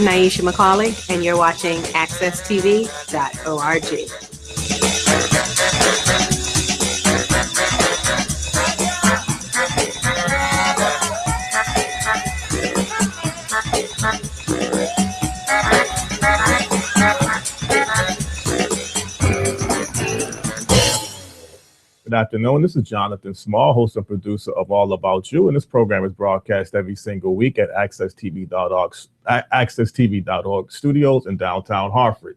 I'm Naisha McCauley, and you're watching AccessTV.org. Good afternoon. This is Jonathan Small, host and producer of All About You, and this program is broadcast every single week at accesstv.org studios in downtown Hartford.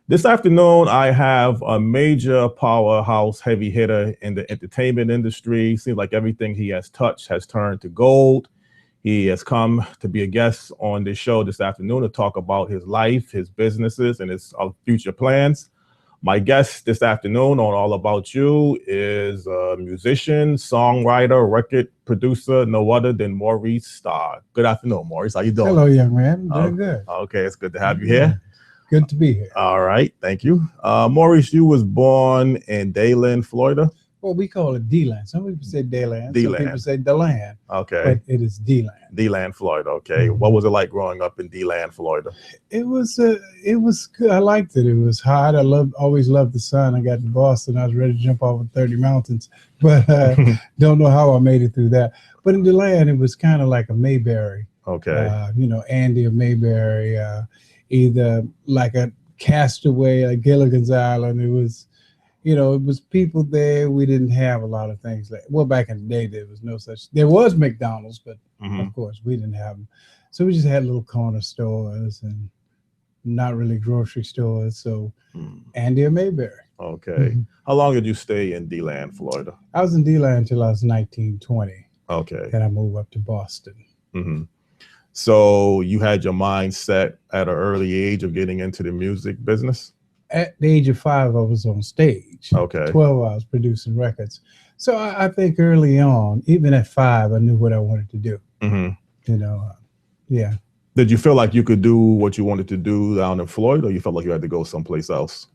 This afternoon, I have a major powerhouse heavy hitter in the entertainment industry. Seems like everything he has touched has turned to gold. He has come to be a guest on this show this afternoon to talk about his life, his businesses, and his future plans. My guest this afternoon on All About You is a musician, songwriter, record producer, no other than Maurice Starr. Good afternoon, Maurice. How you doing? Hello, young man. Doing good. Okay, it's good to have you here. Good to be here. All right, thank you. Maurice, you was born in Deland, Florida? Well, we call it Deland. Some people say Deland. Deland. Some people say Deland. Okay. But it is Deland. Deland, Florida. Okay. What was it like growing up in Deland, Florida? It was good. I liked it. It was hot. Always loved the sun. I got to Boston. I was ready to jump off of 30 mountains, but don't know how I made it through that. But in Deland, it was kind of like a Mayberry. Okay. Andy of Mayberry, either like a Castaway, like Gilligan's Island. It was, it was people there. We didn't have a lot of things back in the day, there was no such. There was McDonald's, but of course we didn't have them. So we just had little corner stores and not really grocery stores. So Andy of Mayberry. Okay. How long did you stay in Deland, Florida? I was in Deland until I was 19, 20. Okay. Then I moved up to Boston. So you had your mind set at an early age of getting into the music business? At the age of 5, I was on stage. Okay. 12, I was producing records. So I think early on, even at 5, I knew what I wanted to do. Yeah. Did you feel like you could do what you wanted to do down in Florida, or you felt like you had to go someplace else?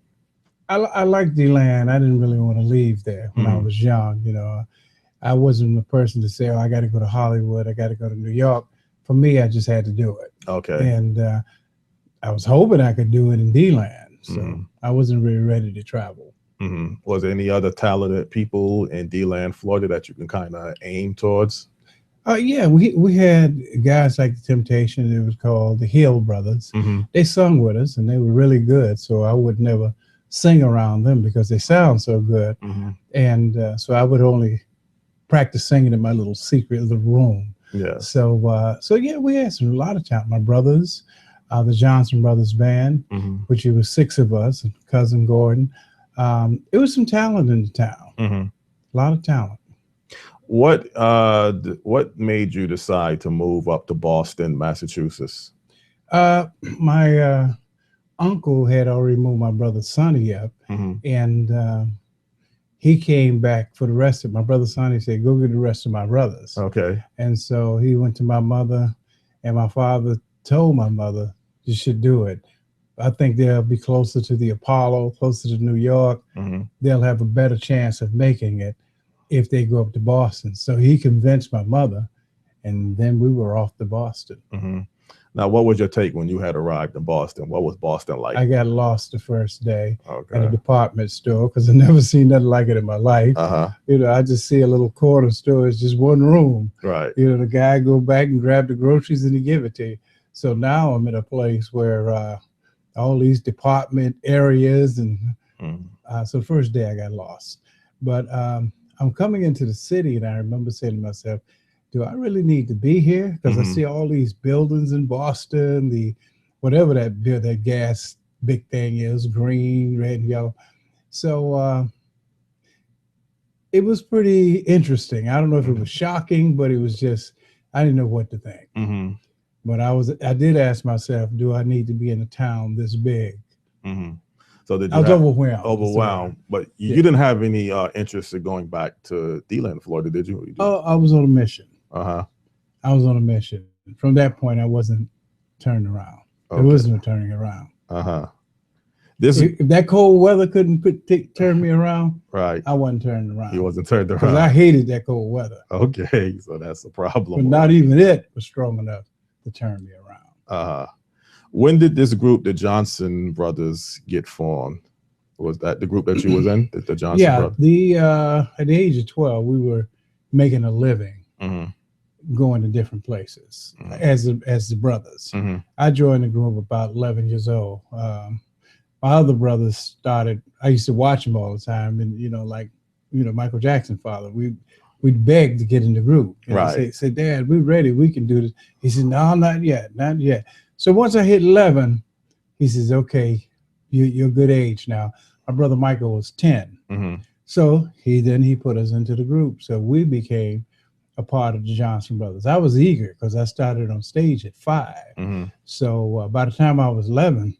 I liked Deland. I didn't really want to leave there when I was young. I wasn't the person to say, I got to go to Hollywood. I got to go to New York. For me, I just had to do it. Okay. And I was hoping I could do it in Deland. So I wasn't really ready to travel. Was there any other talented people in Deland, Florida that you can kind of aim towards? Yeah, we had guys like the Temptation. It was called the Hill Brothers. They sung with us, and they were really good. So I would never sing around them because they sound so good. And so I would only practice singing in my little secret little room. Yeah. So yeah, we had a lot of talent. My brothers, the Jonzun Brothers Band, which it was 6 of us, and cousin Gordon. It was some talent in the town. A lot of talent. What made you decide to move up to Boston, Massachusetts? My uncle had already moved my brother Soni up, and he came back for the rest of my brother Soni said, go get the rest of my brothers. Okay. And so he went to my mother, and my father told my mother, you should do it. I think they'll be closer to the Apollo, closer to New York. They'll have a better chance of making it if they go up to Boston. So he convinced my mother, and then we were off to Boston. Now, what was your take when you had arrived in Boston? What was Boston like? I got lost the first day at a department store because I never seen nothing like it in my life. I just see a little corner store. It's just one room. Right. The guy go back and grab the groceries and he give it to you. So now I'm in a place where all these department areas and so the first day I got lost. But I'm coming into the city, and I remember saying to myself, do I really need to be here? Because I see all these buildings in Boston, the whatever that gas big thing is, green, red, yellow. So it was pretty interesting. I don't know if it was shocking, but it was just, I didn't know what to think. But I did ask myself, do I need to be in a town this big? So did you I was overwhelmed. Overwhelmed, but you didn't have any interest in going back to Deland, Florida, did you? Oh, I was on a mission. I was on a mission. From that point, I wasn't turned around. There was no turning around. If that cold weather couldn't turn me around, right? I wasn't turning around. You wasn't turned around. Because I hated that cold weather. Okay, so that's the problem. But not even it was strong enough to turn me around. When did this group, the Jonzun Brothers, get formed? Was that the group that you was in, the Jonzun Brothers? Yeah, at the age of 12, we were making a living, going to different places as the brothers. I joined the group about 11 years old. My other brothers started. I used to watch them all the time, and Michael Jackson father. We'd beg to get in the group. Say, Dad, we're ready. We can do this. He said, no, not yet, not yet. So once I hit 11, he says, okay, you're a good age now. My brother Michael was 10. So he put us into the group. So we became a part of the Jonzun Brothers. I was eager because I started on stage at 5. So by the time I was 11,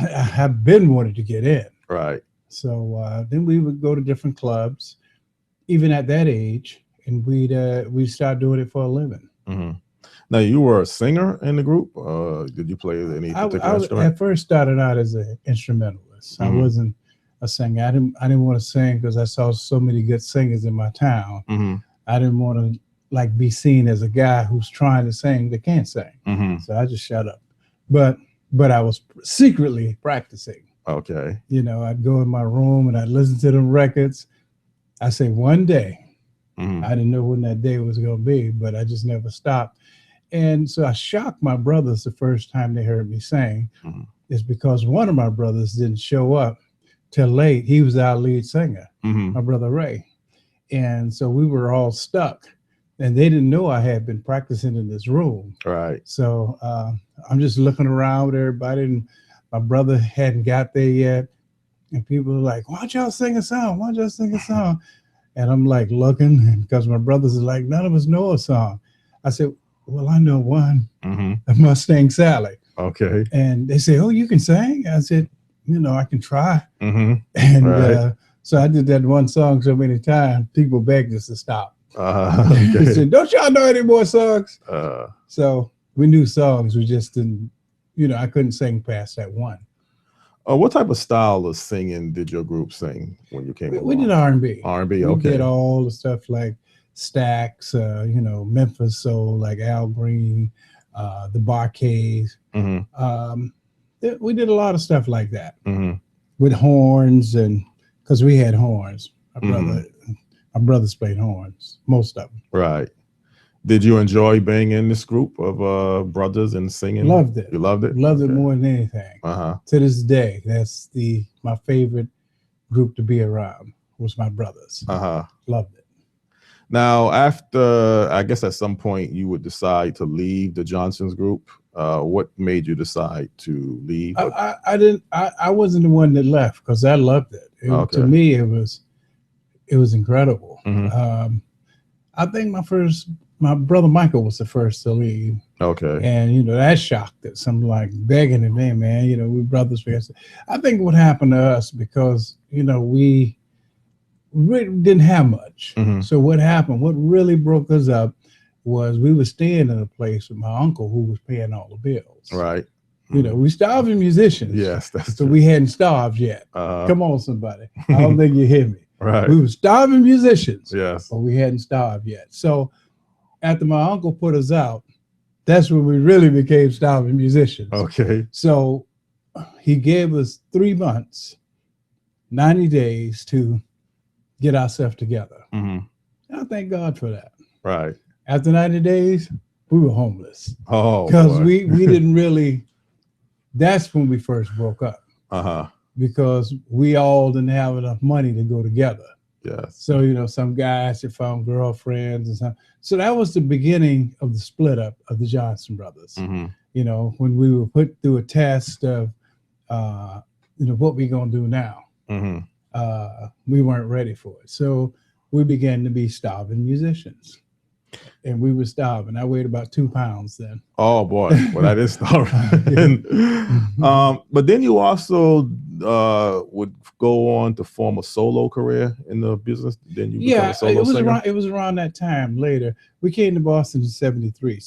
I've been wanting to get in. Right. So then we would go to different clubs, even at that age, and we'd start doing it for a living. Now, you were a singer in the group. Did you play any particular instrument? I first started out as an instrumentalist. I wasn't a singer. I didn't want to sing because I saw so many good singers in my town. I didn't want to be seen as a guy who's trying to sing that can't sing. So I just shut up. But I was secretly practicing. Okay. I'd go in my room and I'd listen to them records. I say one day. I didn't know when that day was going to be, but I just never stopped. And so I shocked my brothers the first time they heard me sing. It's because one of my brothers didn't show up till late. He was our lead singer, my brother Ray. And so we were all stuck. And they didn't know I had been practicing in this room. Right. So I'm just looking around with everybody, and my brother hadn't got there yet. And people were like, why don't y'all sing a song? Why don't y'all sing a song? And I'm like looking, because my brothers are like, none of us know a song. I said, well, I know one, Mustang Sally. Okay. And they say, oh, you can sing? I said, I can try. And so I did that one song so many times, people begged us to stop. Okay. They said, don't y'all know any more songs? So we knew songs, we just didn't, I couldn't sing past that one. What type of style of singing did your group sing when you came along? We did R&B. R&B, okay. We did all the stuff like Stax, Memphis Soul, like Al Green, the Barcades. We did a lot of stuff like that with horns, and because we had horns. My brothers played horns, most of them. Right. Did you enjoy being in this group of brothers and singing? Loved it. You loved it? Loved it more than anything. To this day, that's my favorite group to be around was my brothers. Loved it. Now, after, I guess at some point you would decide to leave the Jonzun group. What made you decide to leave? I wasn't the one that left because I loved it. To me, it was incredible. I think my brother Michael was the first to leave. Okay. And, that shocked us. I'm like begging him, hey, man, we brothers. I think what happened to us, because, we really didn't have much. So what happened, what really broke us up was we were staying in a place with my uncle who was paying all the bills. Right. We starving musicians. Yes, that's so true. We hadn't starved yet. Come on, somebody. I don't think you hear me. Right. We were starving musicians. Yes. But we hadn't starved yet. So after my uncle put us out, that's when we really became starving musicians. Okay. So he gave us 3 months, 90 days to get ourselves together. And I thank God for that. Right. After 90 days, we were homeless. Oh, because we didn't really, that's when we first broke up. Because we all didn't have enough money to go together. Yes. So, some guys had found girlfriends and stuff. So that was the beginning of the split up of the Jonzun Brothers. When we were put through a test of, what we gonna do now. We weren't ready for it. So we began to be starving musicians. And we were starving. I weighed about 2 pounds then. Oh boy, well that is starving. But then you also would go on to form a solo career in the business. Then you become a solo singer? It was around that time. Later, we came to Boston in '73.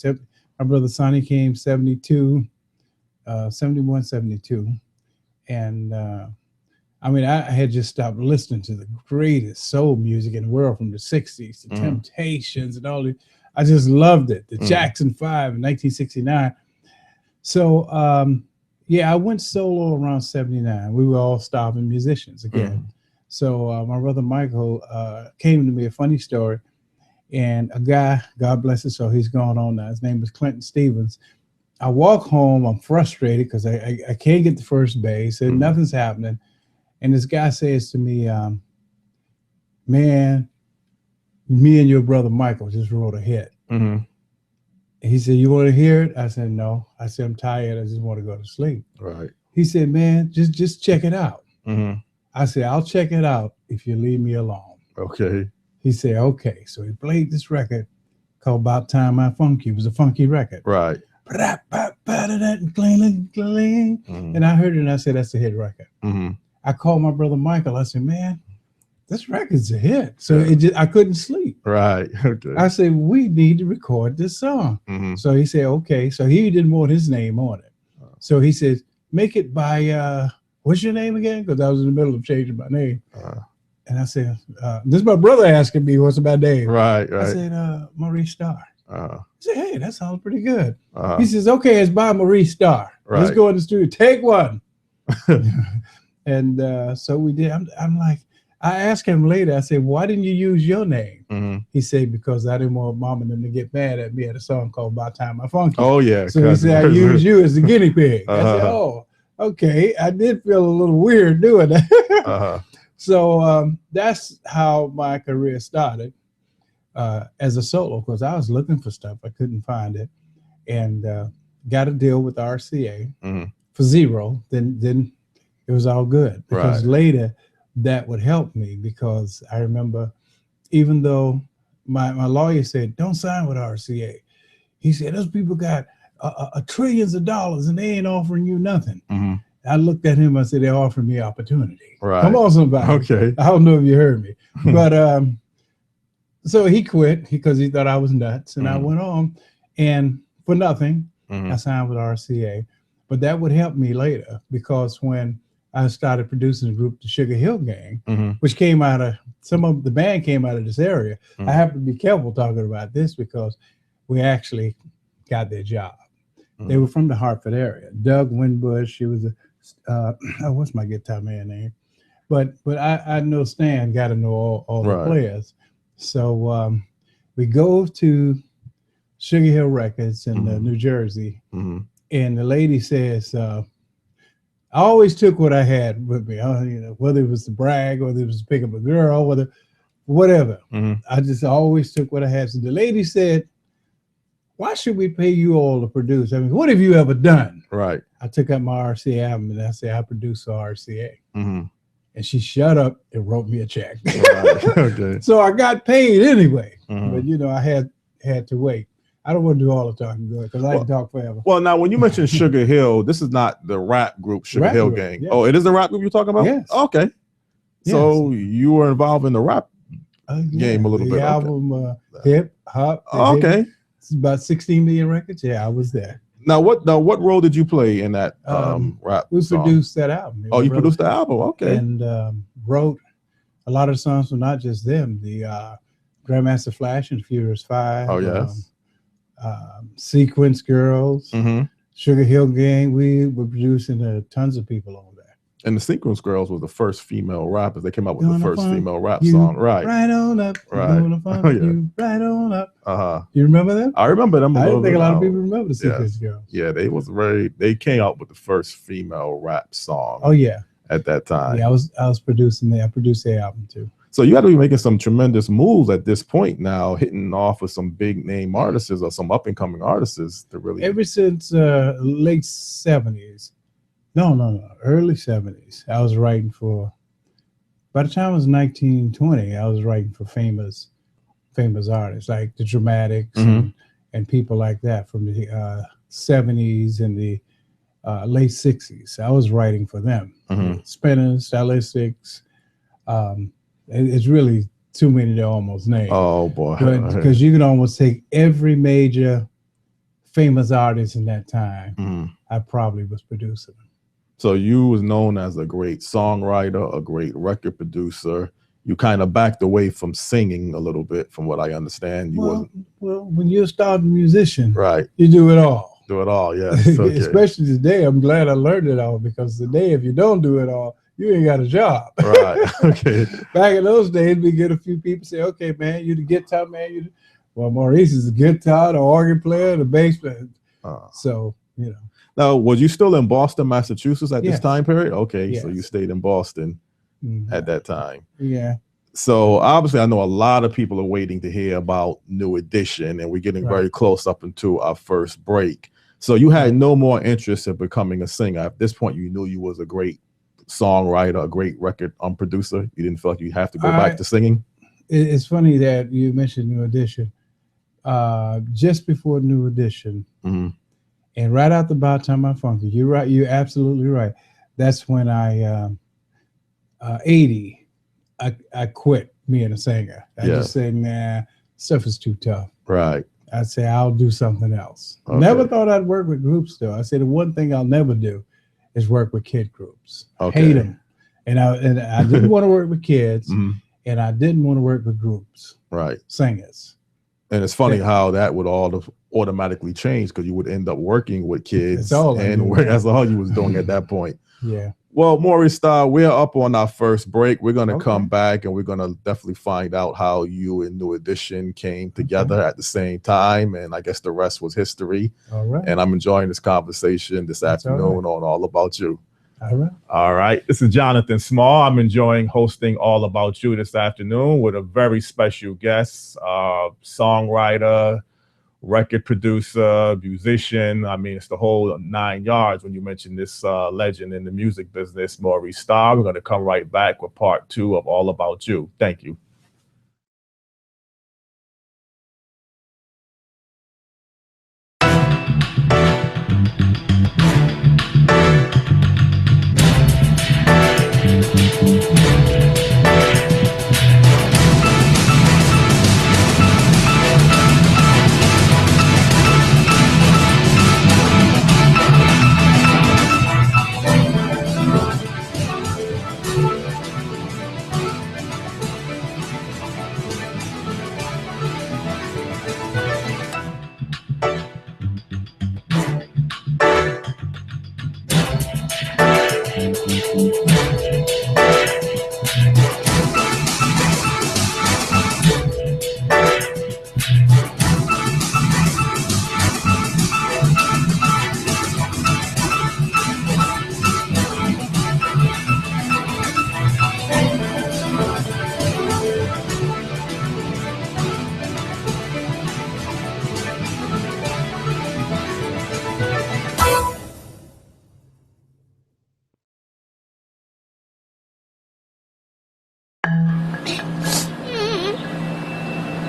My brother Soni came 72, 71, 72, and I had just stopped listening to the greatest soul music in the world from the 60s, the Temptations and all the. I just loved it. The Jackson 5 in 1969. So, yeah, I went solo around 79. We were all starving musicians again. So my brother Michael came to me, a funny story. And a guy, God bless his soul, he's gone on now. His name was Clinton Stevens. I walk home, I'm frustrated because I can't get the first base and nothing's happening. And this guy says to me, man, me and your brother Michael just wrote a hit. He said, you want to hear it? I said, no. I said, I'm tired. I just want to go to sleep. Right. He said, man, just check it out. I said, I'll check it out if you leave me alone. Okay. He said, okay. So he played this record called About Time I Funk You. It was a funky record. Right. And I heard it and I said, that's a hit record. I called my brother Michael. I said, man, this record's a hit. So I couldn't sleep. Right. Okay. I said, we need to record this song. So he said, okay. So he didn't want his name on it. So he said, make it by, what's your name again? Because I was in the middle of changing my name. And I said, this is my brother asking me what's my name. Right. I said, Maurice Starr. He said, hey, that sounds pretty good. He says, okay, it's by Maurice Starr. Let's go in the studio. Take one. And so we did. I'm like, I asked him later, I said, why didn't you use your name? He said, because I didn't want mom and them to get mad at me at a song called About Time I Funk You. Oh, yeah. So he said, I used you as the guinea pig. I said, oh, okay. I did feel a little weird doing that. So that's how my career started as a solo, because I was looking for stuff. I couldn't find it. And got a deal with RCA for zero. Then it was all good. Because later, that would help me, because I remember, even though my lawyer said, don't sign with RCA. He said, those people got trillions of dollars and they ain't offering you nothing. I looked at him, I said, they're offering me opportunity. Come on, somebody. Okay. I don't know if you heard me. But so he quit because he thought I was nuts. And I went on, and for nothing, I signed with RCA. But that would help me later, because when I started producing a group, the Sugar Hill Gang, which came out of, some of the band came out of this area. I have to be careful talking about this because we actually got their job. They were from the Hartford area. Doug Winbush, she was what's my guitar man name? But I know Stan, got to know all the players. So we go to Sugar Hill Records in New Jersey, and the lady says, I always took what I had with me, whether it was to brag, whether it was to pick up a girl, whatever. I just always took what I had. So the lady said, why should we pay you all to produce? I mean, what have you ever done? Right. I took out my RCA album and I said, I produced for RCA. And she shut up and wrote me a check. Okay. So I got paid anyway. But, I had to wait. I don't want to do all the talking good because I can talk forever. Well, now, when you mentioned Sugar Hill, this is not the rap group Sugar Hill Gang. Yeah. Oh, it is the rap group you're talking about? Yes. Okay. So you were involved in the rap game a little bit. The album Hip Hop. Okay. It's about 16 million records. Yeah, I was there. Now, what role did you play in that rap We song? produced that album. Oh, you produced the album? Okay. And wrote a lot of songs for not just them. The Grandmaster Flash and Furious 5. Oh, yes. Sequence Girls, Sugar Hill Gang. We were producing tons of people on there. And the Sequence Girls was the first female rappers. They came out with the first female rap song. Right. Right on up. Right. You right on up. You remember them? I remember them. I don't think a lot of people remember the Sequence Girls. Yeah, they came out with the first female rap song. Oh yeah. At that time. Yeah, I was producing that. I produced their album too. So you got to be making some tremendous moves at this point now, hitting off with some big name artists or some up and coming artists to really. Ever since late 70s, early 70s, I was writing for. By the time I was 1920, I was writing for famous artists like the Dramatics and people like that from the 70s and the late 60s. I was writing for them. Spinners, Stylistics. It's really too many to almost name. Oh boy! Because you can almost take every major famous artist in that time. I probably was producing them. So you was known as a great songwriter, a great record producer. You kind of backed away from singing a little bit, from what I understand. Well, when you're a starting musician, right, you do it all. Do it all, yes. Okay. Especially today, I'm glad I learned it all, because today, if you don't do it all, you ain't got a job. Right. Okay. Back in those days, we get a few people say, "Okay, man, you the guitar man." Well, Maurice is the guitar, the organ player, the bass player. So, you know. Now, was you still in Boston, Massachusetts at this time period? Okay, yes. So you stayed in Boston at that time. Yeah. So obviously, I know a lot of people are waiting to hear about New Edition, and we're getting very close up into our first break. So you had no more interest in becoming a singer. At this point, you knew you was a great songwriter, a great record producer. You didn't feel like you have to go back to singing? It's funny that you mentioned New Edition. Just before New Edition, and right out the About Time I Funky, you're right, you're absolutely right. That's when I 80, I quit being a singer. I just said, nah, stuff is too tough. Right. I'd say I'll do something else. Okay. Never thought I'd work with groups though. I said the one thing I'll never do is work with kid groups. Okay. Hate them. And I didn't want to work with kids, and I didn't want to work with groups. Right. Singers. And it's funny how that would all automatically change, because you would end up working with kids, and that's all you was doing at that point. Yeah. Well, Maurice Starr, we're up on our first break. We're going to come back, and we're going to definitely find out how you and New Edition came together at the same time. And I guess the rest was history. All right. And I'm enjoying this conversation this afternoon on All About You. All right. All right. This is Jonathan Small. I'm enjoying hosting All About You this afternoon with a very special guest, songwriter, record producer, musician. I mean, it's the whole 9 yards when you mention this legend in the music business, Maurice Starr. We're going to come right back with part 2 of All About You. Thank you.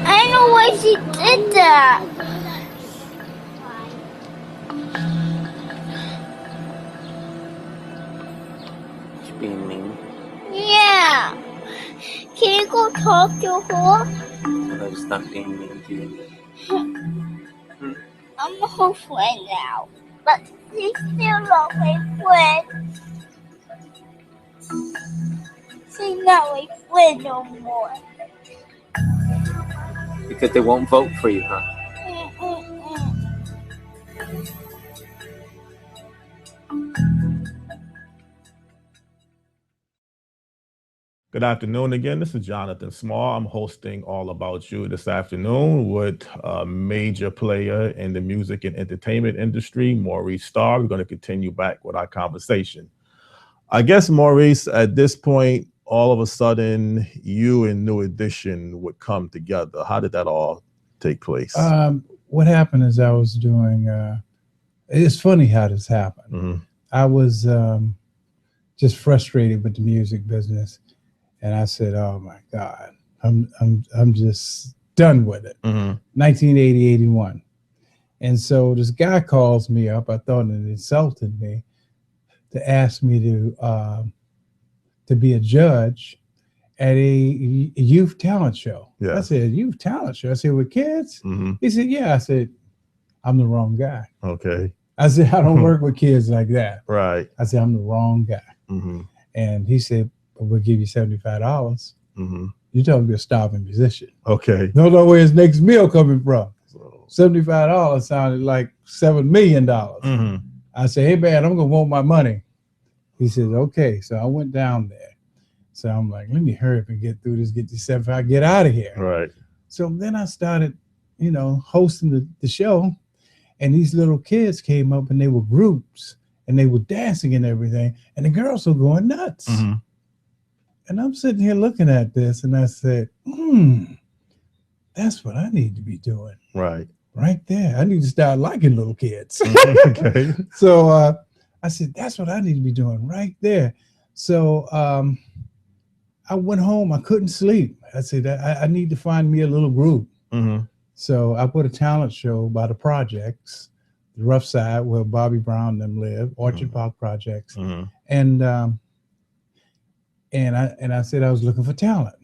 I know why she did that. She's being mean. Yeah. Can you go talk to her? Tell her to stop being mean to you. I'm her friend now, but she's still not my friend. She's not my friend no more. Because they won't vote for you, huh? Good afternoon again. This is Jonathan Small. I'm hosting All About You this afternoon with a major player in the music and entertainment industry, Maurice Starr. We're going to continue back with our conversation. I guess, Maurice, at this point, all of a sudden, you and New Edition would come together. How did that all take place? What happened is I was doing, it's funny how this happened. I was just frustrated with the music business. And I said, oh my God, I'm just done with it. 1980, 81. And so this guy calls me up. I thought it insulted me to ask me to be a judge at a youth talent show. I said, youth talent show? I said, with kids? He said, yeah. I said, I'm the wrong guy. Okay. I said, I don't work with kids like that. Right. I said, I'm the wrong guy. And he said, we'll give you $75. You're talking to a starving musician. Okay. Don't know where his next meal coming from. So $75 sounded like $7 million. I said, hey, man, I'm going to want my money. He said, okay. So I went down there. So I'm like, let me hurry up and get through this, get these 75, get out of here. Right. So then I started, you know, hosting the show. And these little kids came up and they were groups and they were dancing and everything. And the girls were going nuts. And I'm sitting here looking at this and I said, that's what I need to be doing. Right. Right there. I need to start liking little kids. Okay. So I said, that's what I need to be doing right there. So I went home. I couldn't sleep. I said, I need to find me a little group. So I put a talent show by the projects, the Rough Side, where Bobby Brown and them live, Orchard Park Projects. And I said I was looking for talent.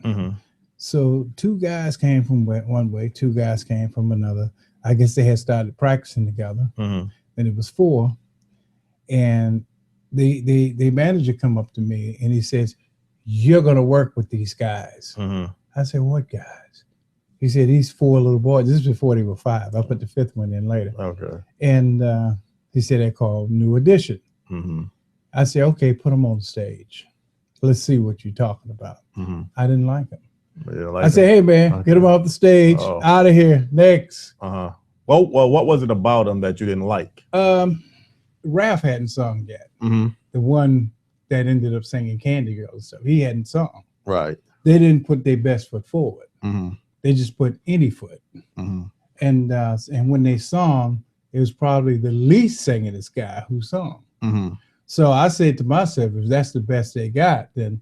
So 2 guys came from one way, 2 guys came from another. I guess they had started practicing together. And it was 4. And the manager come up to me and he says, you're going to work with these guys. I said, what guys? He said, these 4 little boys. This is before they were 5. I put the 5th one in later. Okay. And he said they're called New Edition. I said, okay, put them on stage. Let's see what you're talking about. I didn't like them. I said, hey, man, get them off the stage. Out of here. Next. Well, what was it about them that you didn't like? Ralph hadn't sung yet. The one that ended up singing Candy Girl. So he hadn't sung. Right. They didn't put their best foot forward. They just put any foot. And when they sung, it was probably the least singingest guy who sung. So I said to myself, if that's the best they got, then,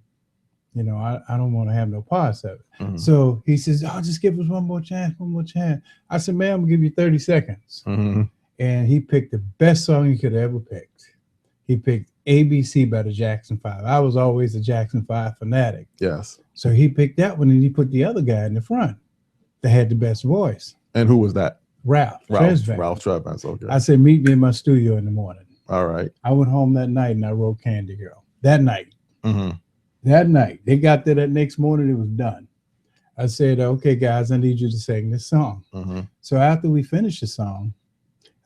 you know, I don't want to have no parts of it. So he says, oh, just give us one more chance. I said, man, I'm going to give you 30 seconds. And he picked the best song he could ever picked. He picked ABC by the Jackson 5. I was always a Jackson 5 fanatic. Yes. So he picked that one and he put the other guy in the front that had the best voice. And who was that? Ralph Tresvant. Okay. I said, meet me in my studio in the morning. All right. I went home that night and I wrote Candy Girl. That night. That night. They got there that next morning. It was done. I said, okay, guys, I need you to sing this song. So after we finished the song,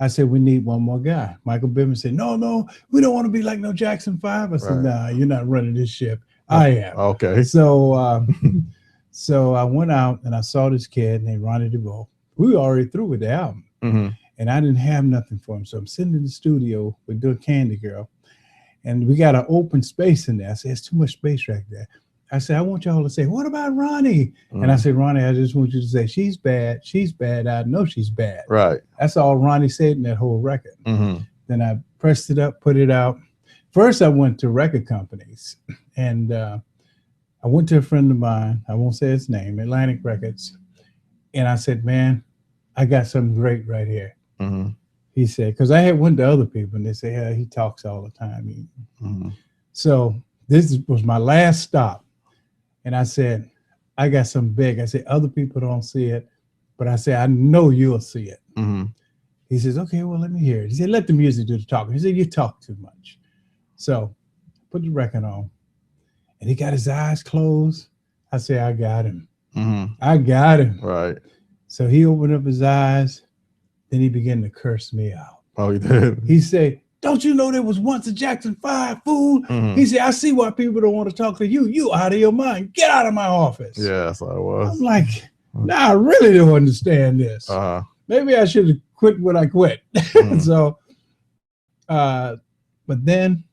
I said, we need one more guy. Michael Bivins said, no, we don't want to be like no Jackson 5. I said, nah, you're not running this ship. I am. Okay. So so I went out and I saw this kid named Ronnie DeVoe. We were already through with the album. And I didn't have nothing for him. So I'm sitting in the studio, we're doing Candy Girl. And we got an open space in there. I said, it's too much space right there. I said, I want y'all to say, what about Ronnie? And I said, Ronnie, I just want you to say, she's bad. I know she's bad. Right. That's all Ronnie said in that whole record. Then I pressed it up, put it out. First, I went to record companies. And I went to a friend of mine, I won't say his name, Atlantic Records. And I said, man, I got something great right here. He said, because I had went to other people and they say, yeah, he talks all the time. So this was my last stop. And I said, I got something big. I said, other people don't see it, but I said, I know you'll see it. He says, okay, well, let me hear it. He said, let the music do the talking. He said, you talk too much. So put the record on. And he got his eyes closed. I said, I got him. I got him. Right. So he opened up his eyes. Then he began to curse me out. Oh, he did? He said, don't you know there was once a Jackson 5, fool? He said, I see why people don't want to talk to you. You out of your mind. Get out of my office. Yes, I was. I'm like, nah, I really don't understand this. Maybe I should have quit when I quit. So, but then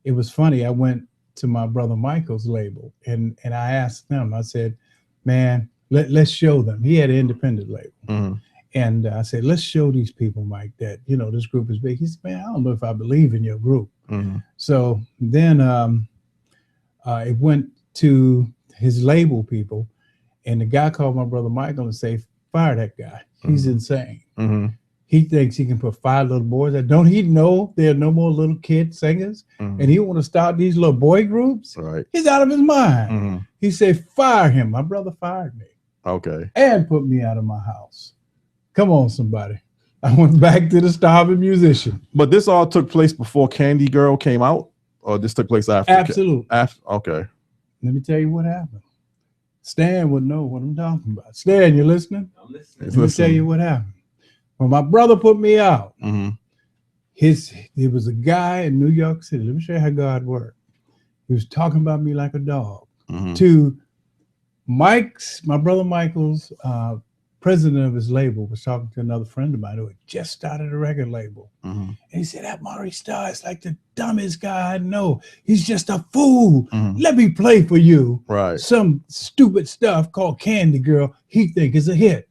it was funny. I went to my brother Michael's label and I asked them, I said, man, let's show them. He had an independent label. And I said, let's show these people, Mike, that, you know, this group is big. He said, man, I don't know if I believe in your group. So then it went to his label people, and the guy called my brother Michael and said, fire that guy. He's insane. He thinks he can put 5 little boys. Don't he know there are no more little kid singers? And he want to start these little boy groups? Right. He's out of his mind. He said, fire him. My brother fired me. Okay. And put me out of my house. Come on, somebody. I went back to the starving musician. But this all took place before Candy Girl came out? Or this took place after? Absolutely. Okay. Let me tell you what happened. Stan would know what I'm talking about. Stan, you listening? I'm listening. Let me tell you what happened. When my brother put me out, there was a guy in New York City. Let me show you how God worked. He was talking about me like a dog. To my brother Michael's president of his label was talking to another friend of mine who had just started a record label. And he said, that Maurice Starr is like the dumbest guy I know. He's just a fool. Let me play for you some stupid stuff called Candy Girl he think is a hit.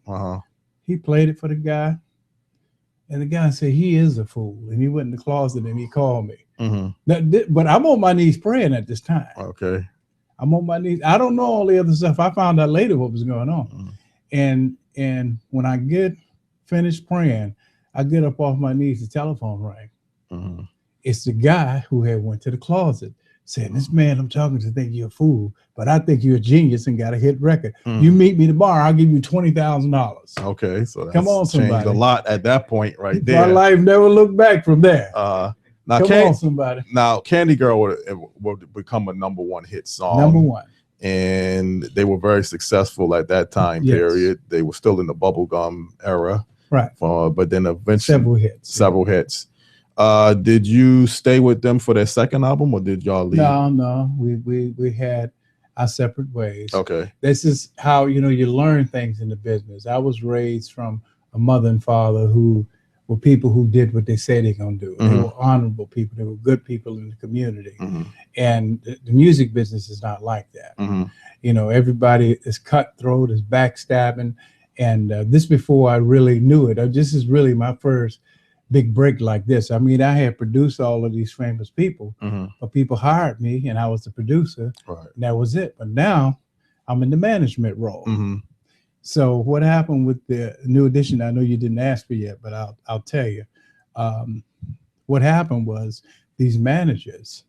He played it for the guy. And the guy said, he is a fool. And he went in the closet and he called me. But I'm on my knees praying at this time. I'm on my knees. I don't know all the other stuff. I found out later what was going on. And when I get finished praying, I get up off my knees, the telephone rang. It's the guy who had went to the closet saying, this man I'm talking to think you're a fool, but I think you're a genius and got a hit record. You meet me tomorrow, I'll give you $20,000. Okay, so that's come on, somebody. Changed a lot at that point right there. My life never looked back from there. Now, come on, somebody. Now, Candy Girl would become a #1 hit song. #1. And they were very successful at that time period. They were still in the bubblegum era. But then eventually several hits. Did you stay with them for their second album, or did y'all leave? No. We had our separate ways. Okay. This is how, you learn things in the business. I was raised from a mother and father who were people who did what they said they're going to do. They were honorable people. They were good people in the community. And the music business is not like that. Everybody is cutthroat, is backstabbing. And this before I really knew it. This is really my first big break like this. I mean, I had produced all of these famous people, but people hired me and I was the producer. And that was it. But now I'm in the management role. So what happened with the New Edition, I know you didn't ask me yet, but I'll tell you. What happened was these managers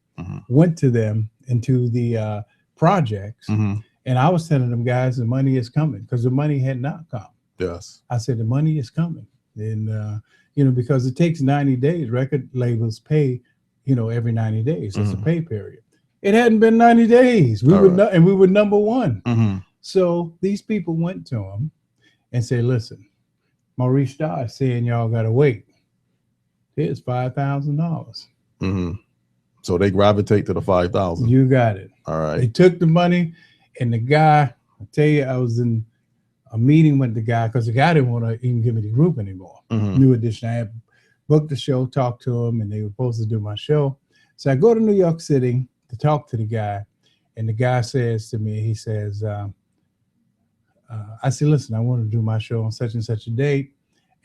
went to them into the projects, and I was telling them, guys, the money is coming, because the money had not come. Yes. I said, the money is coming. And, because it takes 90 days. Record labels pay, every 90 days. It's a pay period. It hadn't been 90 days. We were #1. So these people went to him and said, listen, Maurice Starr is saying y'all got to wait. Here's $5,000. So they gravitate to the 5,000. You got it. All right. They took the money, and the guy, I tell you, I was in a meeting with the guy because the guy didn't want to even give me the group anymore. New Edition. I had booked the show, talked to him, and they were supposed to do my show. So I go to New York City to talk to the guy, and the guy says to me, he says, I said, listen, I want to do my show on such and such a date.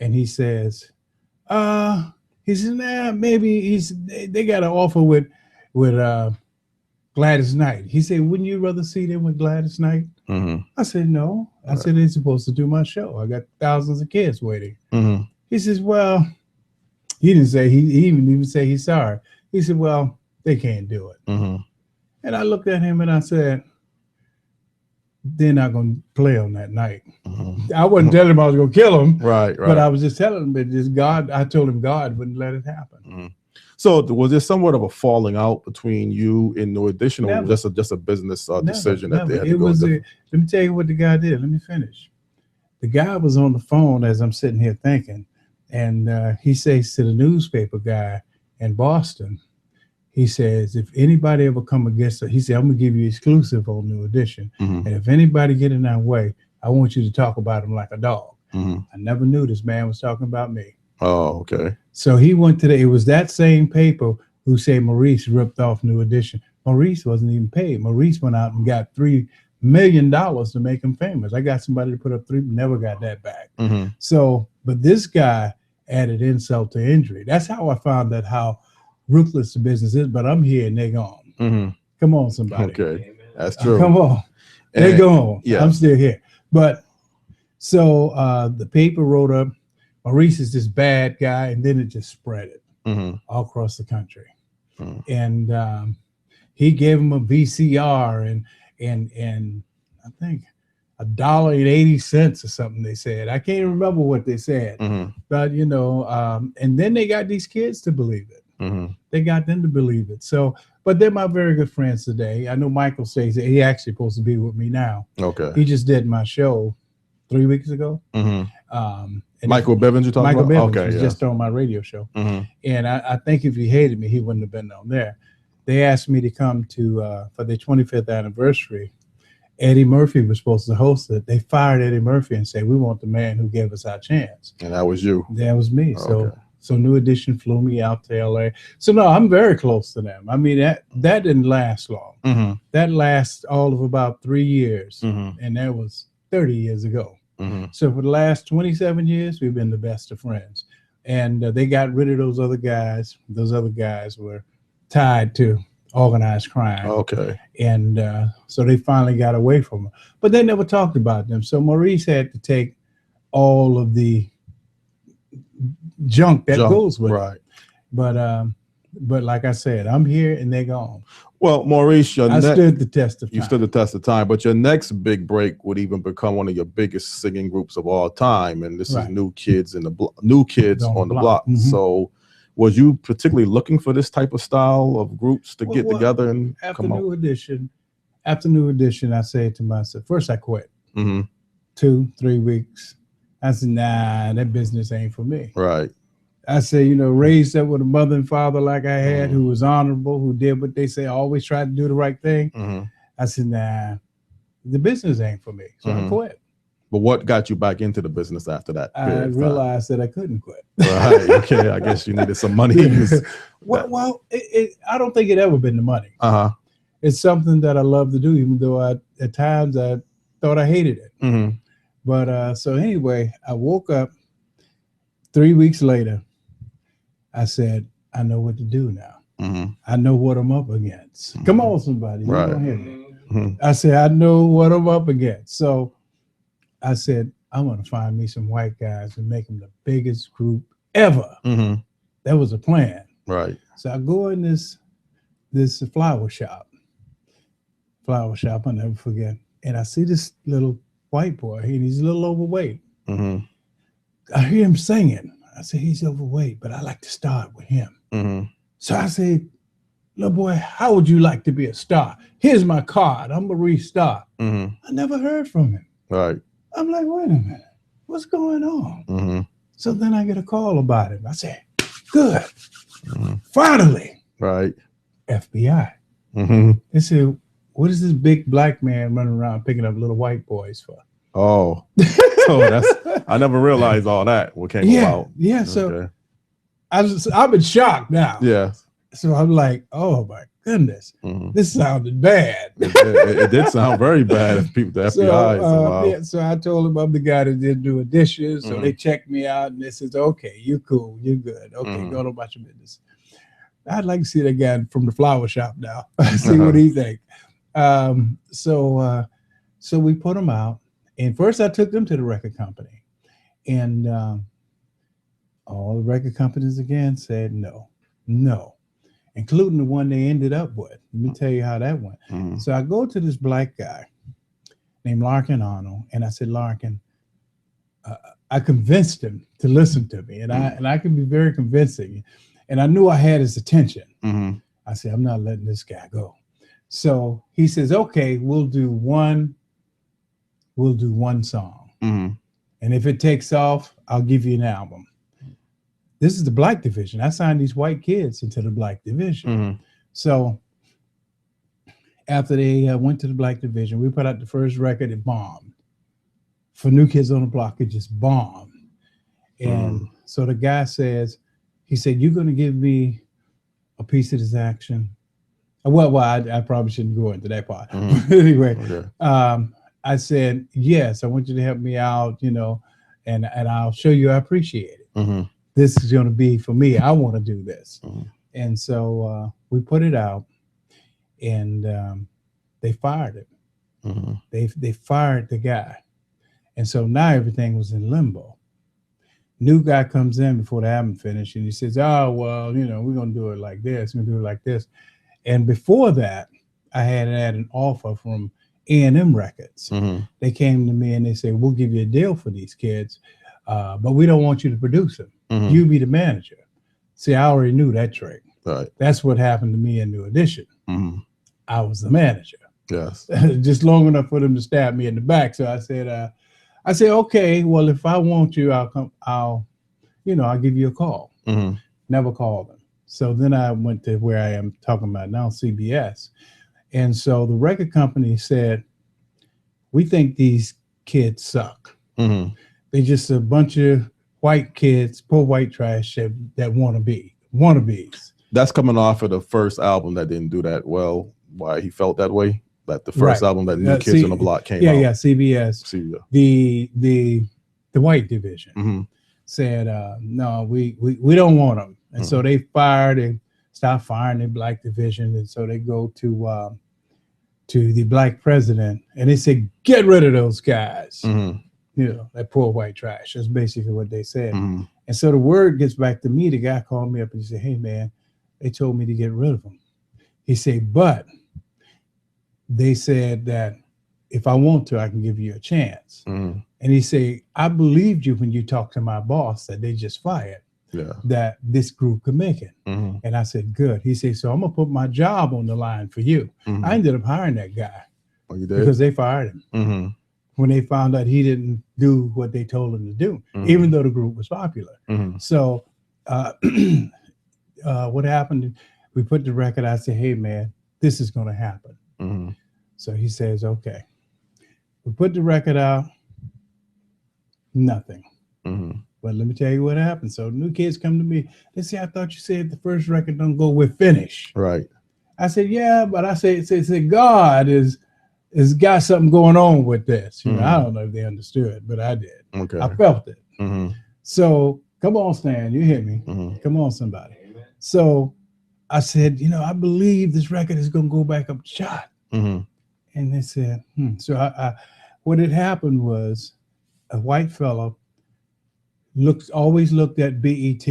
And he says, nah, maybe they got an offer with Gladys Knight. He said, wouldn't you rather see them with Gladys Knight? I said, no. I said, they're supposed to do my show. I got thousands of kids waiting. He says, well, he didn't say, he even say he's sorry. He said, well, they can't do it. And I looked at him and I said, they're not going to play on that night. I wasn't telling him I was going to kill him. Right. But I was just telling him that just God, I told him God wouldn't let it happen. So was there somewhat of a falling out between you and New Edition, or just a business decision that they had to go into? Let me tell you what the guy did. Let me finish. The guy was on the phone as I'm sitting here thinking, and he says to the newspaper guy in Boston, he says, if anybody ever come against it, he said, I'm going to give you exclusive on New Edition. And if anybody get in our way, I want you to talk about him like a dog. I never knew this man was talking about me. Oh, okay. So he went to it was that same paper who said Maurice ripped off New Edition. Maurice wasn't even paid. Maurice went out and got $3 million to make him famous. I got somebody to put up never got that back. So, but this guy added insult to injury. That's how I found out how ruthless the business is, but I'm here and they're gone. Come on, somebody. Okay, that's true. Come on. They're gone. Yeah. I'm still here. But so the paper wrote up, Maurice is this bad guy, and then it just spread it all across the country. And he gave him a VCR and I think $1.80 or something they said. I can't remember what they said, but and then they got these kids to believe it. They got them to believe it. So, but they're my very good friends today. I know Michael says that he actually supposed to be with me now. Okay. He just did my show 3 weeks ago. Michael Bivins, you're talking about? Michael Bivins was just on my radio show. And I think if he hated me, he wouldn't have been on there. They asked me to come to for their 25th anniversary. Eddie Murphy was supposed to host it. They fired Eddie Murphy and said, we want the man who gave us our chance. And that was you. That was me. So New Edition flew me out to LA. So no, I'm very close to them. I mean, that didn't last long. That lasts all of about 3 years. And that was 30 years ago. So for the last 27 years, we've been the best of friends. And they got rid of those other guys. Those other guys were tied to organized crime. And so they finally got away from them. But they never talked about them. So Maurice had to take all of the junk that goes with it. But like I said, I'm here and they're gone. Well, Maurice, I stood the test of time. You stood the test of time, but your next big break would even become one of your biggest singing groups of all time, and this is New Kids on the Block. So, was you particularly looking for this type of style of groups to get together and come up? After New Edition, I said to myself, first I quit. 2-3 weeks. I said, nah, that business ain't for me. I said, raised up with a mother and father like I had, who was honorable, who did what they say, always tried to do the right thing. I said, nah, the business ain't for me. So I quit. But what got you back into the business after that? I realized that I couldn't quit. Okay. I guess you needed some money. Well, I don't think it ever been the money. It's something that I love to do, even though at times I thought I hated it. But so anyway, I woke up 3 weeks later. I said, I know what to do now. I know what I'm up against. Come on, somebody. You don't hear me. I said, I know what I'm up against. So I said, I'm going to find me some white guys and make them the biggest group ever. That was a plan. So I go in this flower shop. I'll never forget. And I see this little white boy, and he's a little overweight. I hear him singing. I said, he's overweight, but I like to start with him. So I said, little boy, how would you like to be a star? Here's my card. I'm Maurice Starr. I never heard from him. I'm like, wait a minute, what's going on? So then I get a call about it. I said, good. Finally. FBI. They said, what is this big black man running around picking up little white boys for? I never realized all that. What came about? So I'm in shock now. So I'm like, oh my goodness, this sounded bad. It did sound very bad if people, the FBI. So I told them I'm the guy that did do dishes. So they checked me out and they said, okay, you cool, you good. Okay, go on about your business. I'd like to see that guy from the flower shop now. See what he think. So we put them out. And first I took them to the record company. And all the record companies again said no, including the one they ended up with. Let me tell you how that went. So I go to this black guy named Larkin Arnold, and I said, Larkin, I convinced him to listen to me, and I can be very convincing. And I knew I had his attention. I said, I'm not letting this guy go. So he says, okay, we'll do one song. And if it takes off, I'll give you an album. This is the black division. I signed these white kids into the black division. So after they went to the black division, we put out the first record. It bombed. For New Kids on the Block, it just bombed. And so the guy says, he said, you're going to give me a piece of this action? Well, I probably shouldn't go into that part. Anyway, I said, yes, I want you to help me out, and I'll show you I appreciate it. This is going to be for me. I want to do this. And so we put it out, and they fired it. They fired the guy. And so now everything was in limbo. New guy comes in before the album finished, and he says, oh, well, we're going to do it like this. We're going to do it like this. And before that, I had an offer from A&M Records. They came to me and they said, we'll give you a deal for these kids, but we don't want you to produce them. You be the manager. See, I already knew that trick. That's what happened to me in New Edition. I was the manager. Just long enough for them to stab me in the back. So I said, I said, okay, well, if I want you, I'll give you a call. Never called them. So then I went to where I am talking about now, CBS. And so the record company said, we think these kids suck. They just a bunch of white kids, poor white trash that wannabes. That's coming off of the first album that didn't do that well. Why he felt that way? Like the first album that New Kids on the Block came out. Yeah, CBS. The white division said, no, we don't want them. And so they fired and stopped firing the black division. And so they go to the black president and they said, get rid of those guys. That poor white trash. That's basically what they said. And so the word gets back to me. The guy called me up and he said, hey, man, they told me to get rid of them. He said, but they said that if I want to, I can give you a chance. And he said, I believed you when you talked to my boss that they just fired, that this group could make it. And I said, good. He said, so I'm going to put my job on the line for you. I ended up hiring that guy because they fired him when they found out he didn't do what they told him to do, even though the group was popular. So what happened, we put the record, I said, hey, man, this is going to happen. So he says, okay. We put the record out, nothing. But let me tell you what happened. So New Kids come to me. They say, I thought you said the first record don't go with finish. Right. I said, yeah, but I said God is got something going on with this. I don't know if they understood, but I did. Okay. I felt it. So come on, Stan, you hear me? Come on, somebody. So I said, I believe this record is going to go back up the chart. And they said, So I what had happened was a white fellow always looked at BET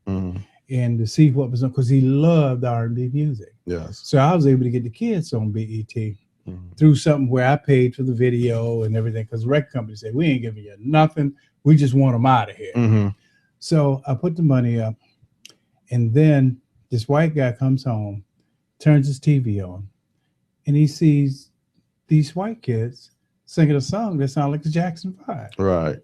and to see what was on, because he loved R&B music. Yes. So I was able to get the kids on BET through something where I paid for the video and everything, because the record company said, we ain't giving you nothing. We just want them out of here. So I put the money up, and then this white guy comes home, turns his TV on, and he sees these white kids singing a song that sounds like the Jackson 5. Right.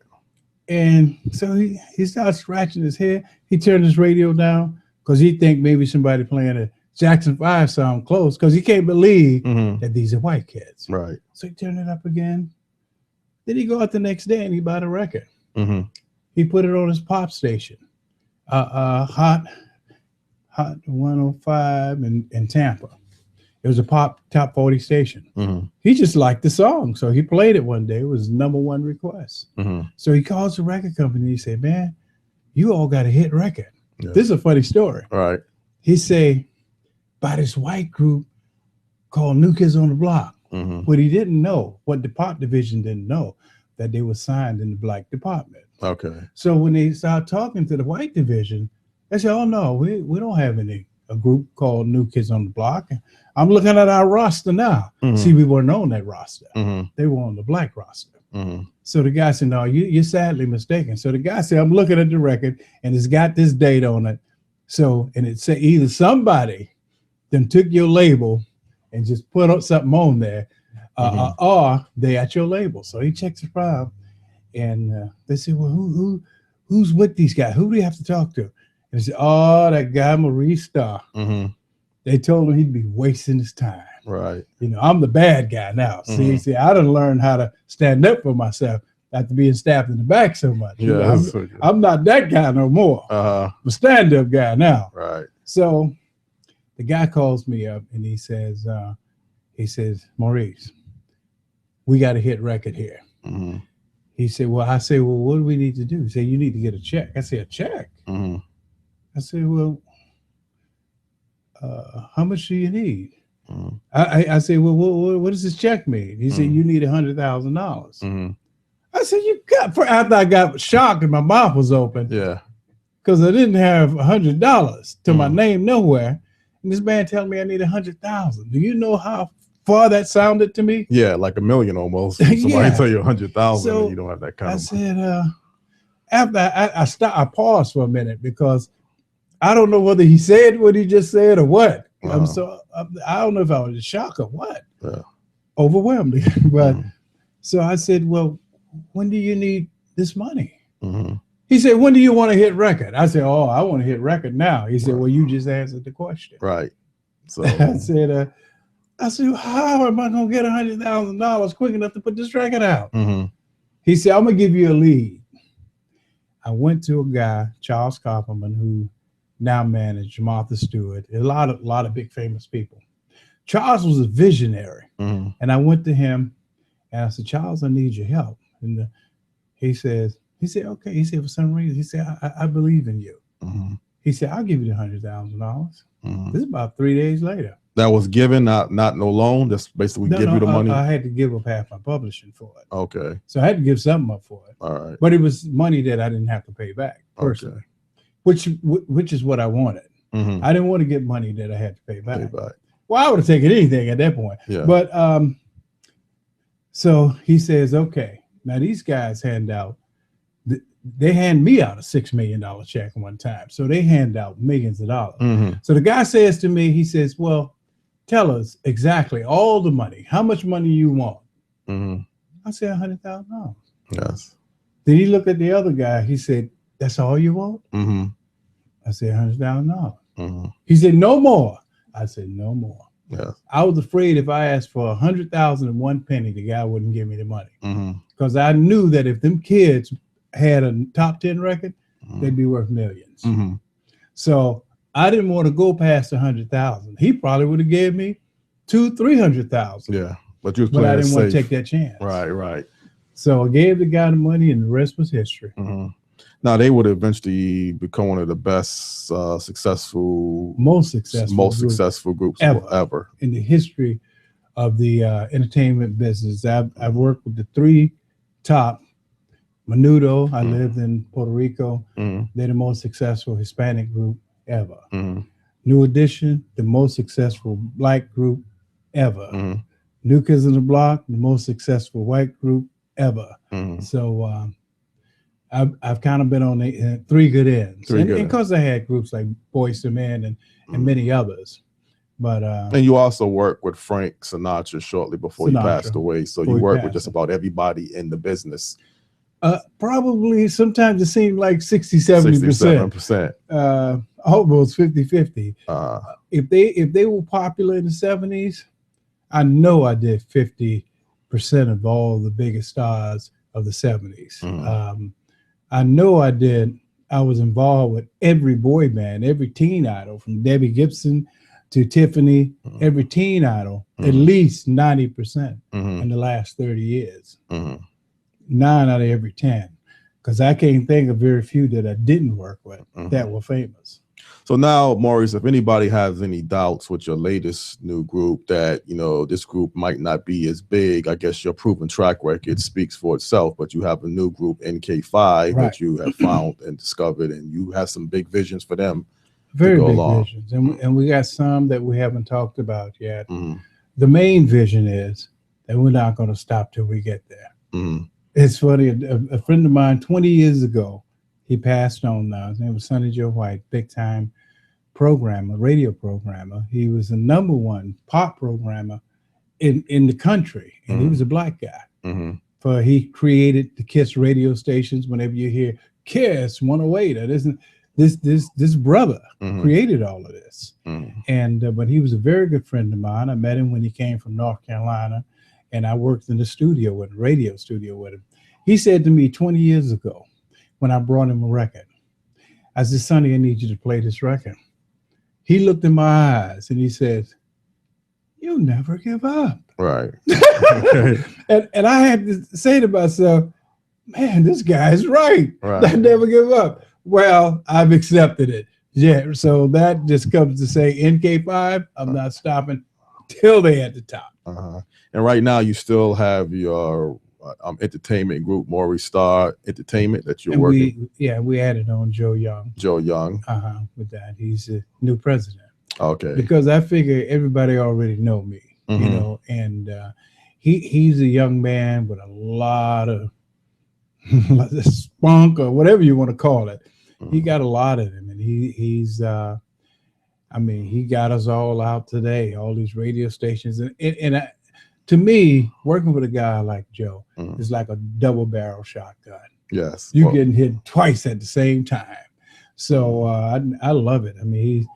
And so he starts scratching his head. He turned his radio down because he think maybe somebody playing a Jackson 5 song close, because he can't believe that these are white kids. Right. So he turned it up again. Then he go out the next day and he bought a record. He put it on his pop station, Hot 105 in Tampa. It was a pop top 40 station. He just liked the song, so he played it one day. It was #1 request. So he calls the record company and he said, man, you all got a hit record. This is a funny story. Right. He say, by this white group called New Kids on the Block. What he didn't know, what the pop division didn't know, that they were signed in the black department. Okay. So when they start talking to the white division, they say, oh no, we don't have a group called New Kids on the Block. I'm looking at our roster now. See, we weren't on that roster. They were on the black roster. So the guy said, no, you're sadly mistaken. So the guy said, I'm looking at the record and it's got this date on it. So, and it said either somebody then took your label and just put up something on there, or they at your label. So he checks the file, and they said, well, who's with these guys? Who do you have to talk to? And he said, oh, that guy Maurice Starr. They told him he'd be wasting his time. Right. I'm the bad guy now. See, I done learned how to stand up for myself after being stabbed in the back so much. I'm not that guy no more. I'm a stand-up guy now. Right. So the guy calls me up and he says, Maurice, we got a hit record here. He said, I say, what do we need to do? He said, you need to get a check. I said, a check? I said, well, how much do you need? I said, well, what does this check mean? He said, you need $100,000. I said, after I got shocked and my mouth was open. Yeah. Because I didn't have $100 to my name nowhere. And this man telling me I need $100,000. Do you know how far that sounded to me? Yeah, like $1 million almost. Somebody tell you $100,000 and you don't have that kind of money. I said, after I paused for a minute, because I don't know whether he said what he just said or what. I don't know if I was in shock or what. Overwhelmed. But so I said, well, when do you need this money? He said, when do you want to hit record? I said, oh, I want to hit record now. He said, well, you just answered the question. Right. So I said, how am I going to get $100,000 quick enough to put this record out? He said, I'm going to give you a lead. I went to a guy, Charles Koppelman, who now managed Martha Stewart, a lot of big famous people. Charles was a visionary. And I went to him and I said, Charles, I need your help. And he said, okay. He said, for some reason, he said, I believe in you. He said, I'll give you the $100,000. This is about 3 days later. That was given, not no loan. That's basically give you the money. I had to give up half my publishing for it. Okay. So I had to give something up for it. All right. But it was money that I didn't have to pay back personally, which is what I wanted. I didn't want to get money that I had to pay back. Well, I would have taken anything at that point. Yeah. But so he says, okay, now these guys hand out. They hand me out a $6 million check one time. So they hand out millions of dollars. So the guy says to me, he says, well, tell us exactly all the money. How much money you want? I said, $100,000. Yes. Then he looked at the other guy. He said, that's all you want? I said, $100,000. He said, no more. I said, no more. Yeah. I was afraid if I asked for 100,001 penny, the guy wouldn't give me the money. Because I knew that if them kids had a top 10 record, they'd be worth millions. So I didn't want to go past 100,000. He probably would have gave me 200,000-300,000. Yeah, but you was but I didn't want to safe. take that chance. Right. So I gave the guy the money, and the rest was history. Now they would eventually become one of the best, most successful groups ever in the history of the entertainment business. I've worked with the three top. Menudo, I lived in Puerto Rico. They're the most successful Hispanic group ever. New Edition, the most successful Black group ever. New Kids on the Block, the most successful white group ever. So I've kind of been on the three good ends. And because I had groups like Boyz II Men and many others. But and you also worked with Frank Sinatra shortly before he passed away. So you worked with just about everybody in the business. Probably sometimes it seemed like 60-70%. Almost 50-50. If they were popular in the 70s, I know I did 50% of all the biggest stars of the 70s. I know I was involved with every boy band, every teen idol, from Debbie Gibson to Tiffany, every teen idol, at least 90% in the last 30 years. 9 out of every 10, because I can't think of very few that I didn't work with that were famous. So now, Maurice, if anybody has any doubts with your latest new group that, this group might not be as big, I guess your proven track record speaks for itself, but you have a new group, NK5, that you have found and discovered, and you have some big visions for them. Very big visions. And we got some that we haven't talked about yet. The main vision is that we're not going to stop till we get there. It's funny, a friend of mine 20 years ago, he passed on now. His name was Sonny Joe White, big time programmer, radio programmer. He was the #1 pop programmer in the country, and he was a black guy. He created the KISS radio stations. Whenever you hear KISS 108, this brother created all of this. And but he was a very good friend of mine. I met him when he came from North Carolina, and I worked in the studio with him, radio studio with him. He said to me 20 years ago, when I brought him a record, I said, Sonny, I need you to play this record. He looked in my eyes and he said, you'll never give up. Right. and I had to say to myself, man, this guy's right. I never give up. Well, I've accepted it. Yeah. So that just comes to say NK5, I'm not stopping till they at the top. And right now you still have your entertainment group, Maurice Starr Entertainment, that you're working. We added on Joe Young. With that. He's the new president. Okay. Because I figure everybody already know me, and he's a young man with a lot of spunk or whatever you want to call it. He got a lot of them, and he got us all out today, all these radio stations, and to me, working with a guy like Joe is like a double barrel shotgun. Yes. You're getting hit twice at the same time. So I love it. I mean,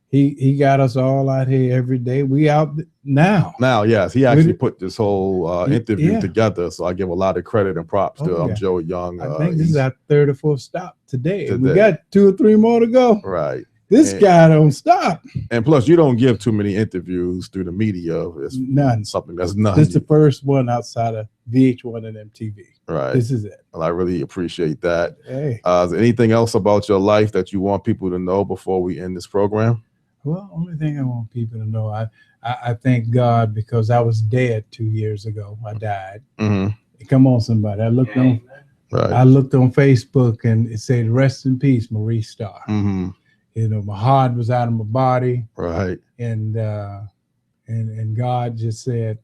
he got us all out here every day. We out now. Now, yes, he actually put this whole interview together. So I give a lot of credit and props to Joe Young. I think this is our third or fourth stop today. We got 2 or 3 more to go. Right. This guy don't stop. And plus, you don't give too many interviews through the media. It's none. Something that's none. This is the first one outside of VH1 and MTV. Right. This is it. Well, I really appreciate that. Hey. Is there anything else about your life that you want people to know before we end this program? Well, only thing I want people to know, I thank God because I was dead 2 years ago. I died. Come on, somebody. I looked on Facebook and it said, "Rest in peace, Maurice Starr." You know, my heart was out of my body. Right. And God just said,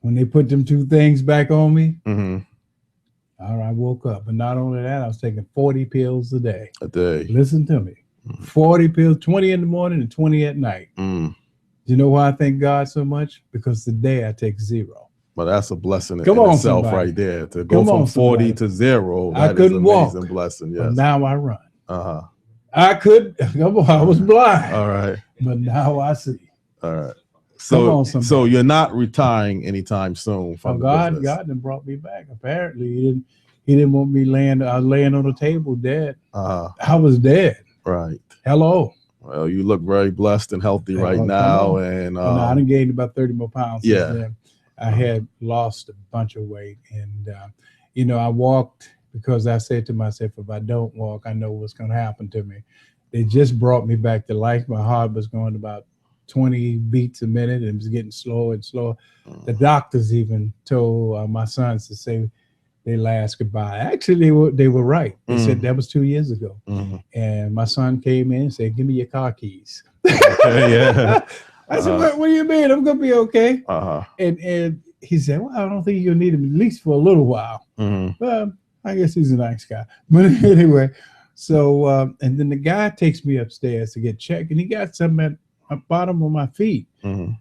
when they put them 2 things back on me, all right, I woke up. But not only that, I was taking 40 pills a day. A day. Listen to me. 40 pills, 20 in the morning and 20 at night. You know why I thank God so much? Because today I take 0. Well, that's a blessing in itself somebody. Right there. To go from 40 to 0, I couldn't walk. Blessing, yes. But now I run. I could. I was blind. All right. But now I see. All right. So you're not retiring anytime soon from God done brought me back. Apparently, he didn't want me laying. I was laying on the table dead. I was dead. Right. Hello. Well, you look very blessed and healthy right now, and I done gained about 30 more pounds. Yeah. Since then. I had lost a bunch of weight, and you know, I walked because I said to myself, if I don't walk, I know what's going to happen to me. They just brought me back to life. My heart was going about 20 beats a minute, and it was getting slower and slower. The doctors even told my sons to say their last goodbye. Actually, they were right. They said that was 2 years ago. And my son came in and said, "Give me your car keys." Okay, yeah. I said, what do you mean? I'm going to be okay. And he said, well, I don't think you'll need him at least for a little while. Well, I guess he's a nice guy. But anyway, so, and then the guy takes me upstairs to get checked, and he got something at the bottom of my feet. And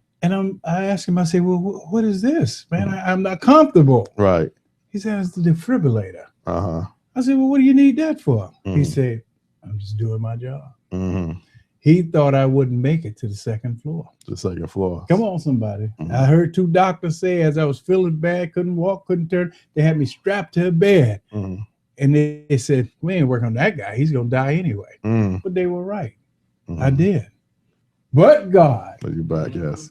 I asked him, I said, well, what is this? Man, I'm not comfortable. Right. He said, it's the defibrillator. I said, well, what do you need that for? He said, I'm just doing my job. He thought I wouldn't make it to the second floor. The second floor. Come on, somebody. I heard 2 doctors say as I was feeling bad, couldn't walk, couldn't turn, they had me strapped to a bed. And they said, we ain't working on that guy. He's going to die anyway. But they were right. I did. But God. But you're back, yes.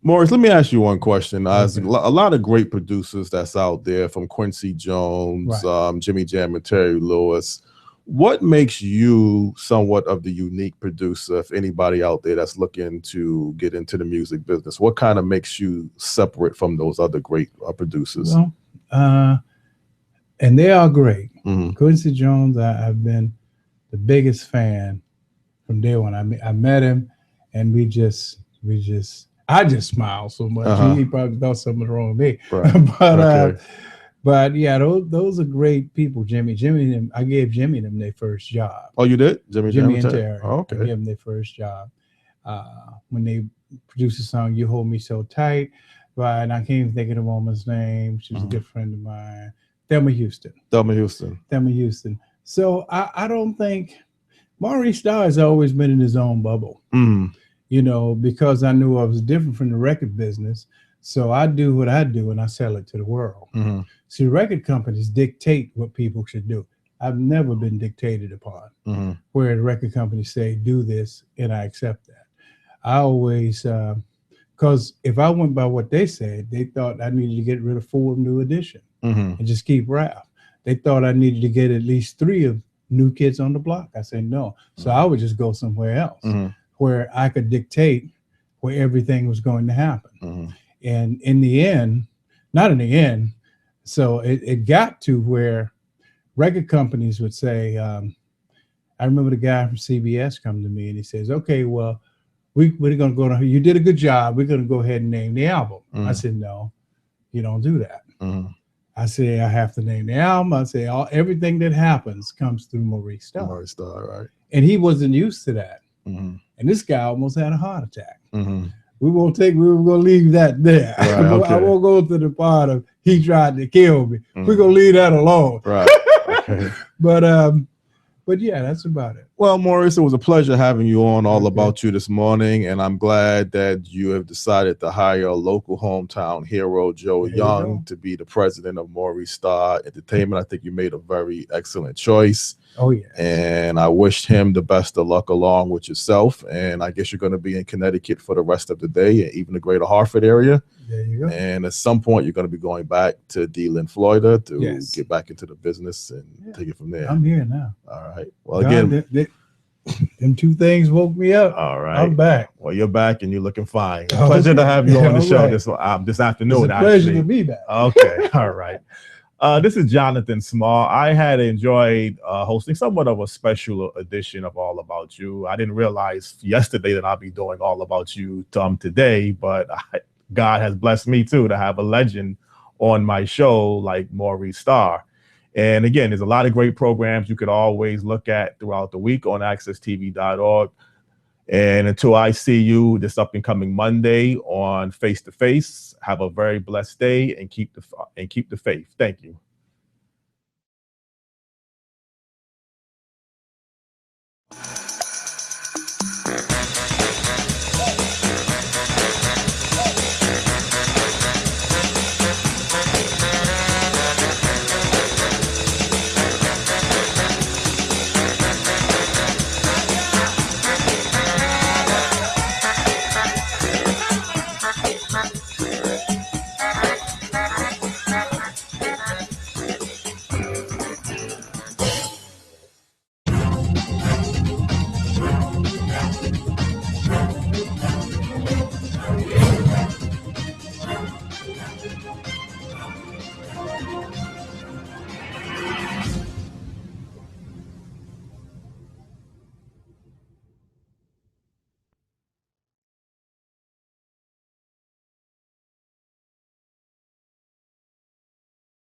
Maurice, let me ask you one question. There's a lot of great producers that's out there, from Quincy Jones, Jimmy Jam, and Terry Lewis. What makes you somewhat of the unique producer, if anybody out there that's looking to get into the music business? What kind of makes you separate from those other great producers? Well, and they are great. Quincy Jones, I've been the biggest fan from day one. I met him, and I just smiled so much. He probably thought something was wrong with me. Right. But yeah, those are great people. Jimmy, I gave Jimmy them their first job. Oh, you did? Jimmy and Terry. Oh, okay. I gave them their first job. When they produced the song "You Hold Me So Tight," and I can't even think of the woman's name. She was a good friend of mine. Thelma Houston. So I don't think Maurice Starr has always been in his own bubble. You know, because I knew I was different from the record business. So I do what I do, and I sell it to the world. See, record companies dictate what people should do. I've never been dictated upon, where the record companies say, do this, and I accept that. I always, because if I went by what they said, they thought I needed to get rid of 4 of New Edition and just keep Ralph. They thought I needed to get at least 3 of New Kids on the Block. I said no. So I would just go somewhere else where I could dictate where everything was going to happen. And in the end, not in the end, so it got to where record companies would say, I remember the guy from CBS come to me and he says, okay, well, we're going to go to, you did a good job. We're going to go ahead and name the album. I said, no, you don't do that. I say, I have to name the album. I say, everything that happens comes through Maurice Starr. Maurice Starr, right. And he wasn't used to that. And this guy almost had a heart attack. we were gonna leave that there. Right, okay. I won't go to the part of he tried to kill me. We're gonna leave that alone. Right. Okay. But yeah, that's about it. Well, Maurice, it was a pleasure having you on All About You this morning, and I'm glad that you have decided to hire a local hometown hero, Joe Young, to be the president of Maurice Starr Entertainment. I think you made a very excellent choice. Oh, yeah. And I wished him the best of luck along with yourself. And I guess you're going to be in Connecticut for the rest of the day, and even the greater Hartford area. There you go. And at some point, you're going to be going back to Deland, Florida to get back into the business and take it from there. I'm here now. All right. Well, again, them two things woke me up. All right. I'm back. Well, you're back and you're looking fine. Pleasure to have you on the show this afternoon. It's a pleasure to be back. Okay. All right. This is Jonathan Small. I had enjoyed hosting somewhat of a special edition of All About You. I didn't realize yesterday that I'll be doing All About You today, but God has blessed me too to have a legend on my show like Maurice Starr. And again, there's a lot of great programs you could always look at throughout the week on accesstv.org. And until I see you this up and coming Monday on Face to Face, have a very blessed day and keep the faith. Thank you.